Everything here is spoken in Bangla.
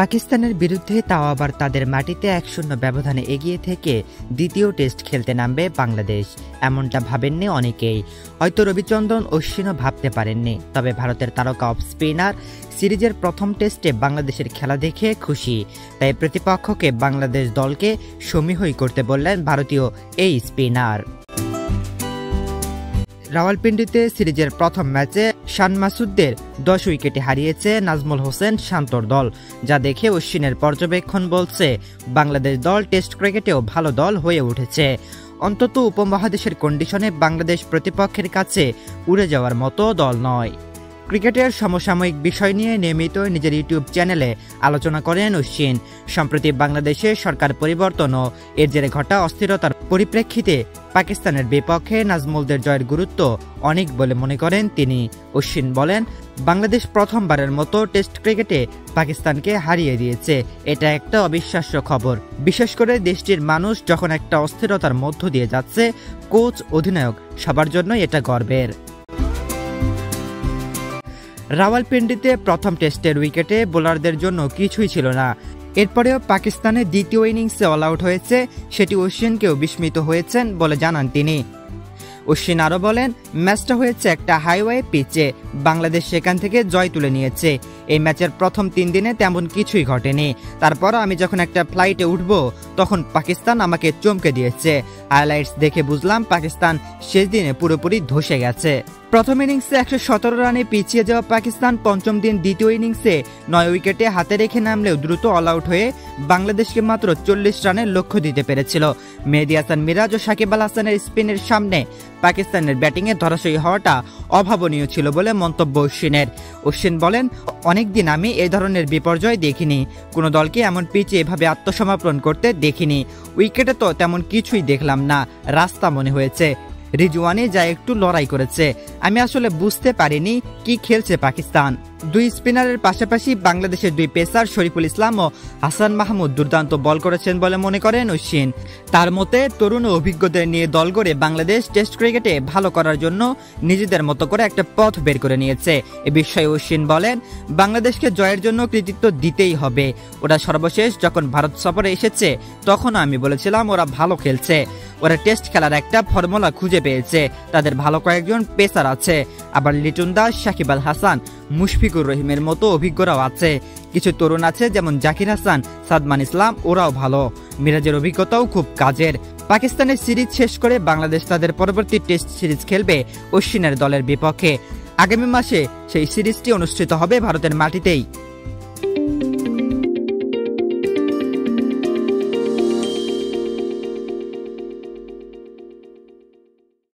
পাকিস্তানের বিরুদ্ধে তাও আবার তাদের মাটিতে ১-০ ব্যবধানে এগিয়ে থেকে দ্বিতীয় টেস্ট খেলতে নামবে বাংলাদেশ, এমনটা ভাবেননি অনেকেই। হয়তো রবিচন্দ্রন অশ্বিনও ভাবতে পারেননি। তবে ভারতের তারকা অফ স্পিনার সিরিজের প্রথম টেস্টে বাংলাদেশের খেলা দেখে খুশি, তাই প্রতিপক্ষকে বাংলাদেশ দলকে সমীহই করতে বললেন ভারতীয় এই স্পিনার। রাওয়ালপিন্ডিতে সিরিজের প্রথম ম্যাচে শান মাসুদদের 10 উইকেটে হারিয়েছে নাজমুল হোসেন শান্তর দল, যা দেখে অশ্বিনের পর্যবেক্ষণ বলছে বাংলাদেশ দল টেস্ট ক্রিকেটেও ভালো দল হয়ে উঠেছে। অন্তত উপমহাদেশের কন্ডিশনে বাংলাদেশ প্রতিপক্ষের কাছে উড়ে যাওয়ার মতো দল নয়। ক্রিকেটের সমসাময়িক বিষয় নিয়ে নিয়মিত নিজের ইউটিউব চ্যানেলে আলোচনা করেন অশ্বিন। সম্প্রতি বাংলাদেশে সরকার পরিবর্তন ও এর জেরে ঘটা অস্থিরতার পরিপ্রেক্ষিতে পাকিস্তানের বিপক্ষে নাজমুলদের জয়ের গুরুত্ব অনেক বলে মনে করেন তিনি। অশ্বিন বলেন, বাংলাদেশ প্রথমবারের মতো টেস্ট ক্রিকেটে পাকিস্তানকে হারিয়ে দিয়েছে, এটা একটা অবিশ্বাস্য খবর। বিশেষ করে দেশটির মানুষ যখন একটা অস্থিরতার মধ্য দিয়ে যাচ্ছে, কোচ অধিনায়ক সবার জন্য এটা গর্বের। রাওয়ালপিন্ডিতে প্রথম টেস্টের উইকেটে বোলারদের জন্য কিছুই ছিল না। এরপরেও পাকিস্তানের দ্বিতীয় ইনিংসে অল আউট হয়েছে, সেটি অশ্বিনকেও বিস্মিত হয়েছেন বলে জানান তিনি। অশ্বিন আরও বলেন, ম্যাচটা হয়েছে একটা হাইওয়ে পিচে, বাংলাদেশ সেখান থেকে জয় তুলে নিয়েছে। এই ম্যাচের প্রথম 3 দিনে তেমন কিছুই ঘটেনি। তারপর আমি যখন একটা ফ্লাইটে উঠব তখন পাকিস্তান আমাকে চমকে দিয়েছে। হাইলাইটস দেখে বুঝলাম পাকিস্তান শেষ দিনে পুরোপুরি ধসে গেছে। প্রথম ইনিংসে 117 রানে পিছিয়ে যাওয়া পাকিস্তান পঞ্চম দিন দ্বিতীয় ইনিংসে 9 উইকেটে হাতে রেখে নামলেও দ্রুত অল আউট হয়ে বাংলাদেশকে মাত্র 40 রানের লক্ষ্য দিতে পেরেছিল। মেহেদী হাসান মিরাজ ও সাকিব আল হাসানের স্পিনের সামনে পাকিস্তানের ব্যাটিংয়ে ধরাশয়ী হওয়াটা অভাবনীয় ছিল বলে মন্তব্য অশ্বিনের। অশ্বিন বলেন, অনেকদিন আমি এই ধরনের বিপর্যয় দেখিনি, কোনো দলকে এমন পিচে এভাবে আত্মসমর্পণ করতে দেখিনি। উইকেটে তো তেমন কিছুই দেখলাম না, রাস্তা মনে হয়েছে। রিজওয়ানি যা একটু লড়াই করেছে, আমি আসলে বুঝতে পারিনি কি খেলছে পাকিস্তান। 2 স্পিনারের পাশাপাশি বাংলাদেশের 2 পেসার শরীফুল ইসলাম ও হাসান মাহমুদ দুর্দান্ত বল করেছেন বলে মনে করেন অশ্বিন। তার মতে তরুণ ও অভিজ্ঞদের নিয়ে দল গড়ে বাংলাদেশ টেস্ট ক্রিকেটে ভালো করার জন্য নিজেদের মতো করে একটা পথ বের করে নিয়েছে। এ বিষয়ে অশ্বিন বলেন, বাংলাদেশকে জয়ের জন্য কৃতিত্ব দিতেই হবে। ওরা সর্বশেষ যখন ভারত সফরে এসেছে তখন আমি বলেছিলাম ওরা ভালো খেলছে, ওরা টেস্ট খেলার একটা ফর্মুলা খুঁজে পেয়েছে। তাদের ভালো কয়েকজন পেসার আছে, আবার লিটন দাস, সাকিব আল হাসান, মুশফিকুর রহিমের মতো অভিজ্ঞরাও আছে। কিছু তরুণ আছে যেমন জাকির হাসান, সাদমান ইসলাম, ওরাও ভালো। মিরাজের অভিজ্ঞতাও খুব কাজের। পাকিস্তানের সিরিজ শেষ করে বাংলাদেশ তাদের পরবর্তী টেস্ট সিরিজ খেলবে অশ্বিনের দলের বিপক্ষে। আগামী মাসে সেই সিরিজটি অনুষ্ঠিত হবে ভারতের মাটিতেই।